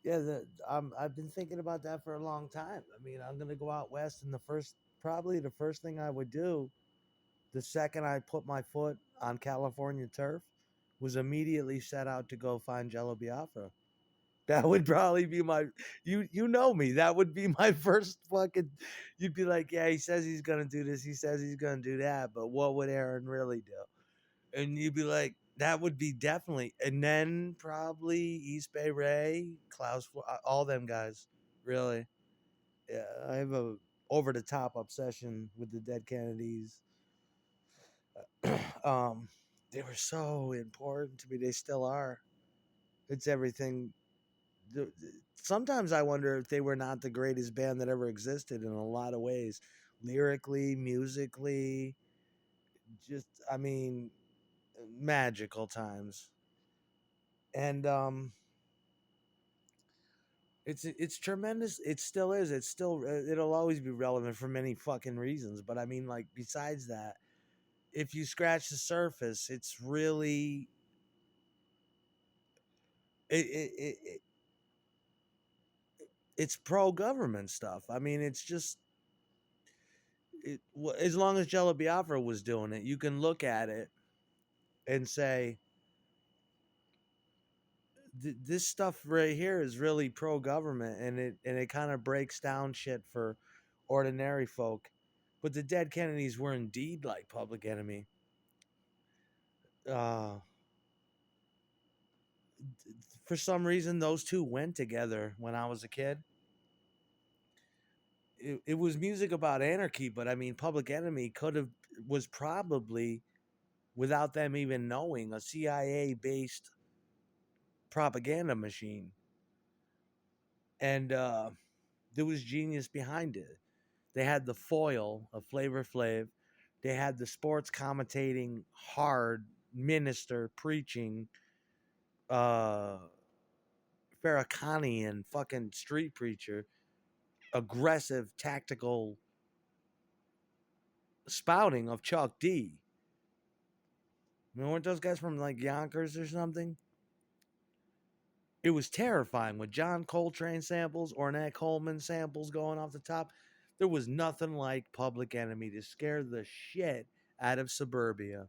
Yeah, I've been thinking about that for a long time. I mean, I'm gonna go out west, and probably the first thing I would do the second I put my foot on California turf was immediately set out to go find Jello Biafra. That would probably be my you know me. That would be my first fucking. You'd be like, yeah, he says he's gonna do this. He says he's gonna do that. But what would Aaron really do? And you'd be like, that would be definitely. And then probably East Bay Ray, all them guys. Really, yeah. I have a over the top obsession with the Dead Kennedys. um, they were so important to me. They still are. It's everything. Sometimes I wonder if they were not the greatest band that ever existed in a lot of ways, lyrically, musically. Just, I mean, magical times. And it's tremendous. It still is. It's still it'll always be relevant for many fucking reasons. But I mean, like besides that, if you scratch the surface, it's really it it's pro government stuff. I mean, it's just as long as Jello Biafra was doing it, you can look at it and say this stuff right here is really pro government, and it kind of breaks down shit for ordinary folk. But the Dead Kennedys were indeed like Public Enemy. Uh, for some reason, those two went together when I was a kid. It was music about anarchy, but I mean, Public Enemy was probably without them even knowing a CIA based propaganda machine, and there was genius behind it. They had the foil of Flavor Flav. They had the sports commentating hard minister preaching uh Farrakhan fucking street preacher, aggressive tactical spouting of Chuck D. I mean, weren't those guys from like Yonkers or something? It was terrifying with John Coltrane samples, Ornette Coleman samples going off the top. There was nothing like Public Enemy to scare the shit out of suburbia.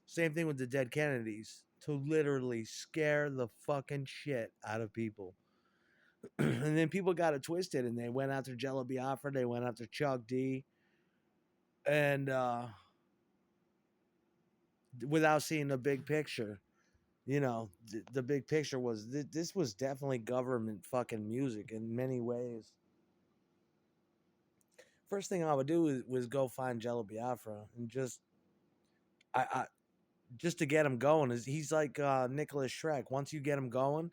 Same thing with the Dead Kennedys to literally scare the fucking shit out of people. And then people got it twisted and they went after Jello Biafra, they went after Chuck D, and without seeing the big picture. You know, the big picture was this was definitely government fucking music in many ways. First thing I would do was go find Jello Biafra and I just to get him going. Is he's like Nicholas Shrek. Once you get him going,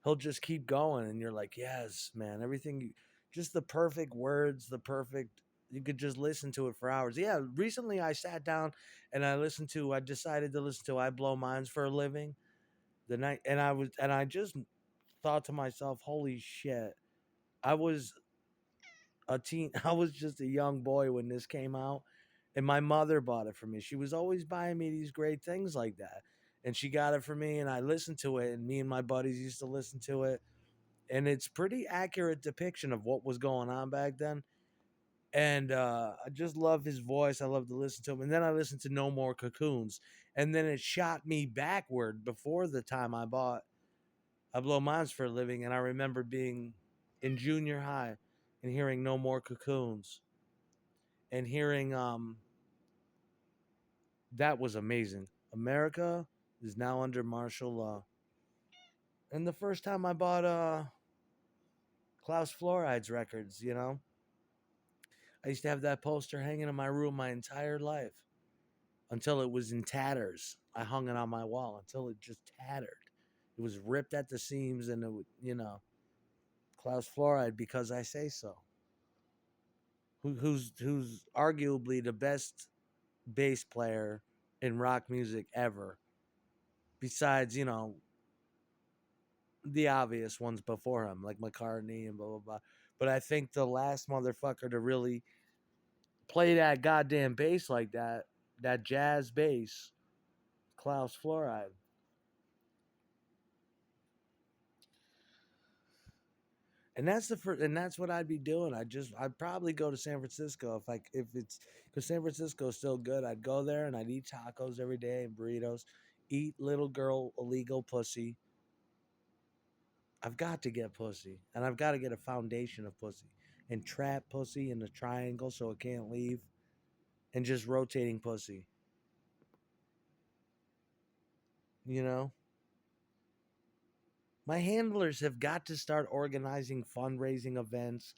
he'll just keep going, and you're like, yes, man, just the perfect words, the perfect. You could just listen to it for hours. Yeah, recently I sat down and I decided to listen to "I Blow Minds for a Living" the night, and I just thought to myself, holy shit, I was a teen. I was just a young boy when this came out, and my mother bought it for me. She was always buying me these great things like that, and she got it for me, and I listened to it, and me and my buddies used to listen to it, and it's pretty accurate depiction of what was going on back then. And I just love his voice. I love to listen to him. And then I listened to No More Cocoons. And then it shot me backward before the time I bought I Blow Minds for a Living. And I remember being in junior high and hearing No More Cocoons and hearing that was amazing. America is now under martial law. And the first time I bought Klaus Fluoride's records, I used to have that poster hanging in my room my entire life until it was in tatters. I hung it on my wall until it just tattered. It was ripped at the seams, and Klaus Fluoride, because I say so. Who's arguably the best bass player in rock music ever, besides the obvious ones before him, like McCartney and blah blah blah. But I think the last motherfucker to really play that goddamn bass like that jazz bass, Klaus Fluoride. And that's the first, and that's what I'd be doing. I'd probably go to San Francisco if it's because San Francisco's still good. I'd go there and I'd eat tacos every day and burritos, eat little girl illegal pussy. I've got to get pussy, and I've got to get a foundation of pussy and trap pussy in the triangle so it can't leave, and just rotating pussy. You know, my handlers have got to start organizing fundraising events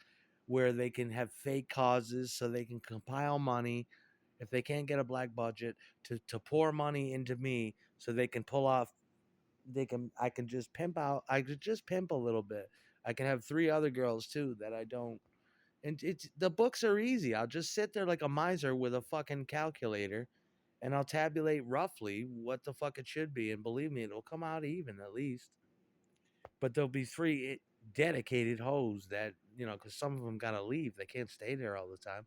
where they can have fake causes so they can compile money if they can't get a black budget to pour money into me so they can pull off I can just pimp out I could just pimp a little bit. I can have three other girls too that I don't and it's the books are easy. I'll just sit there like a miser with a fucking calculator and I'll tabulate roughly what the fuck it should be and believe me it'll come out even at least. But there'll be three dedicated hoes that, cuz some of them got to leave. They can't stay there all the time.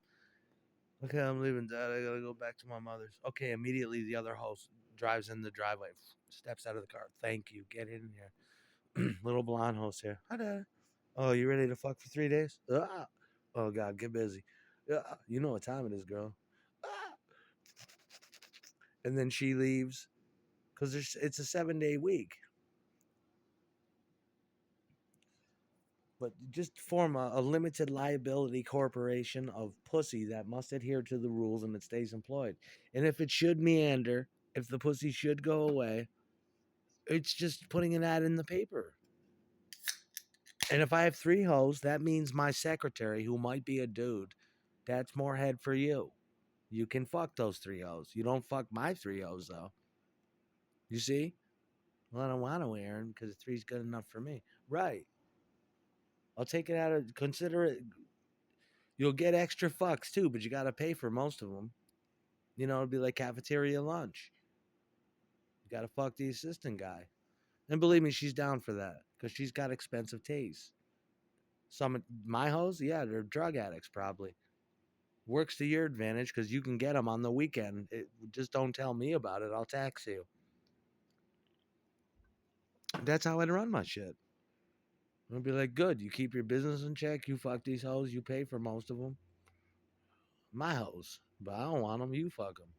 Okay, I'm leaving, Dad. I gotta go back to my mother's. Okay, immediately the other host drives in the driveway, steps out of the car. Thank you. Get in here. Little blonde host here. Hi, Dad. Oh, you ready to fuck for 3 days? Ah. Oh, God, get busy. Yeah, you know what time it is, girl. Ah. And then she leaves because it's a 7-day week. But just form a limited liability corporation of pussy that must adhere to the rules and it stays employed. And if it should meander, if the pussy should go away, it's just putting an ad in the paper. And if I have three hoes, that means my secretary, who might be a dude, that's more head for you. You can fuck those three hoes. You don't fuck my three hoes, though. You see? Well, I don't want to, Aaron, because three's good enough for me. Right. I'll take it out of, consider it. You'll get extra fucks, too, but you got to pay for most of them. It'll be like cafeteria lunch. You got to fuck the assistant guy. And believe me, she's down for that because she's got expensive taste. Some my hoes, yeah, they're drug addicts probably. Works to your advantage because you can get them on the weekend. Just don't tell me about it. I'll tax you. That's how I'd run my shit. I'd be like, good. You keep your business in check. You fuck these hoes. You pay for most of them. My hoes, but I don't want them. You fuck them.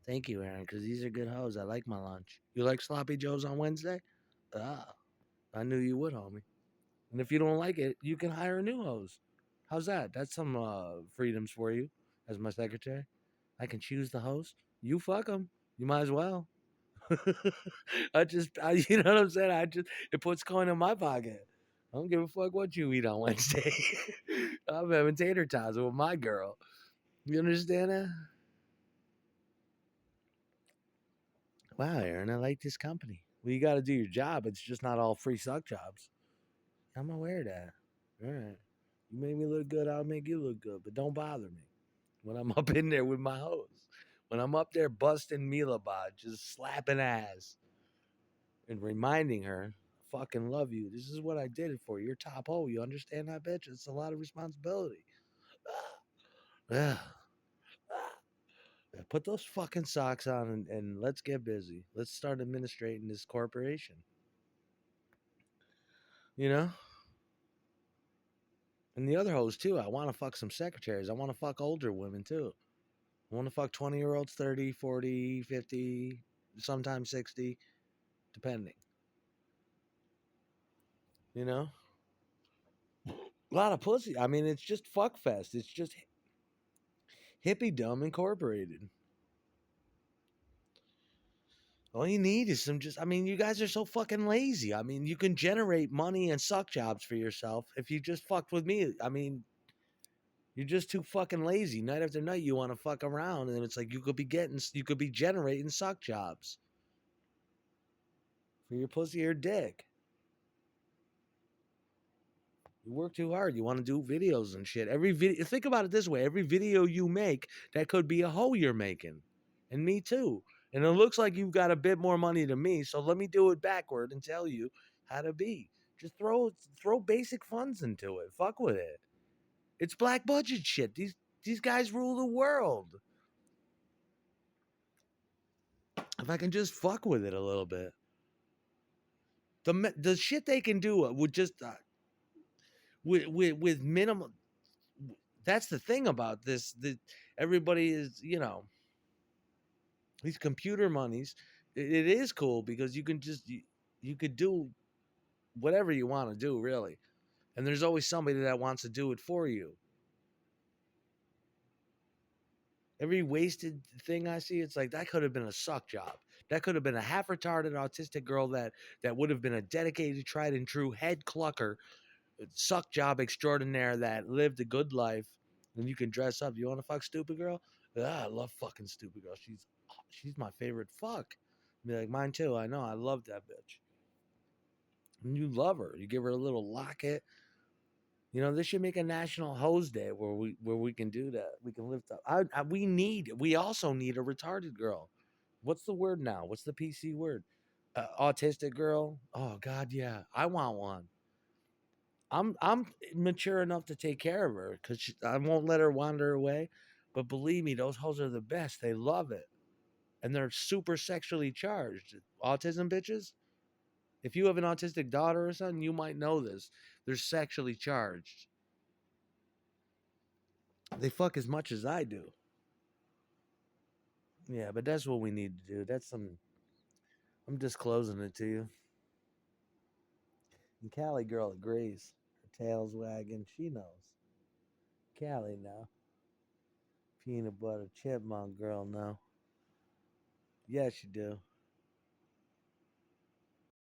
Thank you, Aaron, because these are good hoes. I like my lunch. You like sloppy joes on Wednesday? Ah, I knew you would, homie. And if you don't like it, you can hire a new hose. How's that? That's some freedoms for you as my secretary. I can choose the host. You fuck them. You might as well. You know what I'm saying? It puts coin in my pocket. I don't give a fuck what you eat on Wednesday. I'm having tater tots with my girl. You understand that? Wow, Aaron, I like this company. Well, you got to do your job. It's just not all free suck jobs. I'm aware of that. All right. You make me look good, I'll make you look good. But don't bother me when I'm up in there with my hose. When I'm up there busting Milabod, just slapping ass and reminding her, I fucking love you. This is what I did it for. You're top hoe. You understand that, bitch? It's a lot of responsibility. Yeah. Put those fucking socks on and let's get busy. Let's start administrating this corporation. You know? And the other hoes, too. I want to fuck some secretaries. I want to fuck older women, too. I want to fuck 20-year-olds, 30, 40, 50, sometimes 60, depending. You know? A lot of pussy. I mean, it's just fuck fest. It's just hippie dumb incorporated. All you need is I mean, you guys are so fucking lazy. I mean, you can generate money and suck jobs for yourself if you just fucked with me. I mean, you're just too fucking lazy. Night after night, you want to fuck around, and it's like you could be generating suck jobs for your pussy or dick. You work too hard. You want to do videos and shit. Every video, think about it this way: every video you make, that could be a hoe you're making, and me too. And it looks like you've got a bit more money than me, so let me do it backward and tell you how to be. Just throw basic funds into it. Fuck with it. It's black budget shit. These guys rule the world. If I can just fuck with it a little bit, the shit they can do would just with minimum. That's the thing about this. That everybody is, these computer monies. It is cool because you can just you could do whatever you want to do, really, and there's always somebody that wants to do it for you. Every wasted thing I see, it's like that could have been a suck job. That could have been a half retarded autistic girl that would have been a dedicated, tried and true head clucker, suck job extraordinaire that lived a good life. And you can dress up. You want to fuck stupid girl? I love fucking stupid girl. She's my favorite fuck. Be like, mine too. I know. I love that bitch. And you love her. You give her a little locket. This should make a national hose day where we can do that. We can lift up. We also need a retarded girl. What's the word now? What's the PC word? Autistic girl. Oh God, yeah. I want one. I'm mature enough to take care of her because I won't let her wander away. But believe me, those hoes are the best. They love it, and they're super sexually charged. Autism bitches. If you have an autistic daughter or son, you might know this. They're sexually charged. They fuck as much as I do. Yeah, but that's what we need to do. That's some. I'm disclosing it to you. And Callie girl agrees. Her tail's wagging. She knows. Callie now. Peanut butter chipmunk girl now. Yes, you do.